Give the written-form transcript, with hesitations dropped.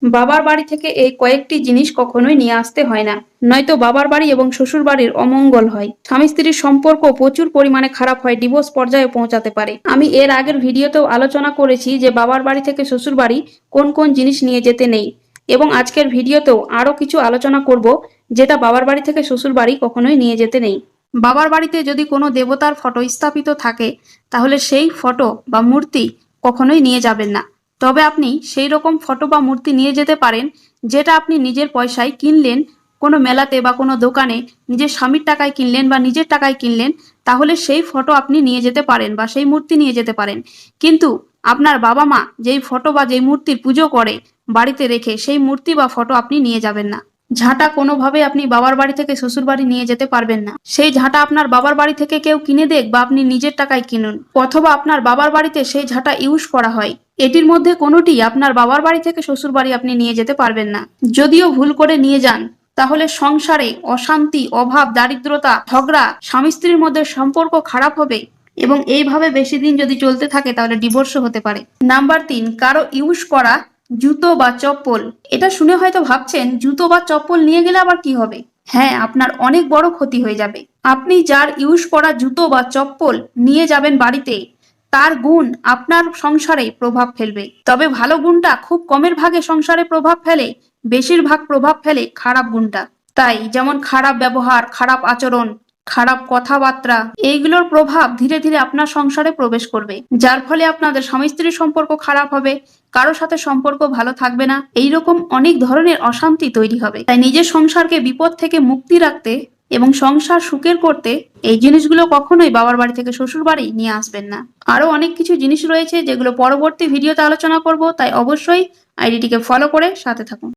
বাবার বাড়ি থেকে এই কয়েকটি জিনিস কখনোই নিয়ে আসতে হয় না, নয়তো বাবার বাড়ি এবং শ্বশুর বাড়ির অমঙ্গল হয়। স্বামী স্ত্রীর সম্পর্ক প্রচুর পরিমাণে খারাপ হয়, ডিভোর্স পর্যায়ে পৌঁছাতে পারে। আমি এর আগের ভিডিওতেও আলোচনা করেছি যে বাবার বাড়ি থেকে শ্বশুর বাড়ি কোন কোন জিনিস নিয়ে যেতে নেই, এবং আজকের ভিডিওতেও আরো কিছু আলোচনা করব যেটা বাবার বাড়ি থেকে শ্বশুর বাড়ি কখনোই নিয়ে যেতে নেই। বাবার বাড়িতে যদি কোনো দেবতার ফটো স্থাপিত থাকে, তাহলে সেই ফটো বা মূর্তি কখনোই নিয়ে যাবেন না। তবে আপনি সেই রকম ফটো বা মূর্তি নিয়ে যেতে পারেন যেটা আপনি নিজের পয়সায় কিনলেন, কোনো মেলাতে বা কোনো দোকানে নিজের স্বামীর টাকায় কিনলেন বা নিজের টাকায় কিনলেন, তাহলে সেই ফটো আপনি নিয়ে যেতে পারেন বা সেই মূর্তি নিয়ে যেতে পারেন। কিন্তু আপনার বাবা মা যেই ফটো বা যেই মূর্তির পুজো করে বাড়িতে রেখে, সেই মূর্তি বা ফটো আপনি নিয়ে যাবেন না। ঝাঁটা কোনোভাবে আপনি বাবার বাড়ি থেকে শ্বশুর বাড়ি নিয়ে যেতে পারবেন না। সেই ঝাঁটা আপনার বাবার বাড়ি থেকে কেউ কিনে দেখ বা আপনি নিজের টাকায় কিনুন, অথবা আপনার বাবার বাড়িতে সেই ঝাঁটা ইউজ করা হয়, এটির মধ্যে কোনোটি আপনার বাবার বাড়ি থেকে শ্বশুর বাড়ি আপনি নিয়ে যেতে পারবেন না। যদিও ভুল করে নিয়ে যান, তাহলে সংসারে অশান্তি, অভাব, দারিদ্রতা, ঝগড়া, স্বামী স্ত্রীর মধ্যে সম্পর্ক খারাপ হবে, এবং এইভাবে বেশি দিন যদি চলতে থাকে তাহলে ডিভোর্সও হতে পারে। নাম্বার 3, কারো ইউজ করা জুতো বা চপ্পল। এটা শুনে হয়তো ভাবছেন জুতো বা চপ্পল নিয়ে গেলে আবার কি হবে? হ্যাঁ, আপনার অনেক বড় ক্ষতি হয়ে যাবে। আপনি যার ইউজ করা জুতো বা চপ্পল নিয়ে যাবেন বাড়িতে, তার গুণ আপনার সংসারে প্রভাব ফেলবে। তবে ভালো গুণটা খুব কমের ভাগে সংসারে প্রভাব ফেলে, বেশিরভাগ প্রভাব ফেলে খারাপ গুণটা। তাই যেমন খারাপ ব্যবহার, খারাপ আচরণ, খারাপ কথাবার্তা, এইগুলোর প্রভাব ধীরে ধীরে আপনার সংসারে প্রবেশ করবে, যার ফলে আপনাদের স্বামী স্ত্রীর সম্পর্ক খারাপ হবে, কারো সাথে সম্পর্ক ভালো থাকবে না, এইরকম অনেক ধরনের অশান্তি তৈরি হবে। তাই নিজের সংসারকে বিপদ থেকে মুক্তি রাখতে এবং সংসার সুখের করতে এই জিনিসগুলো কখনোই বাবার বাড়ি থেকে শ্বশুর বাড়ি নিয়ে আসবেন না। আরো অনেক কিছু জিনিস রয়েছে যেগুলো পরবর্তী ভিডিওতে আলোচনা করব, তাই অবশ্যই আইডিটিকে ফলো করে সাথে থাকুন।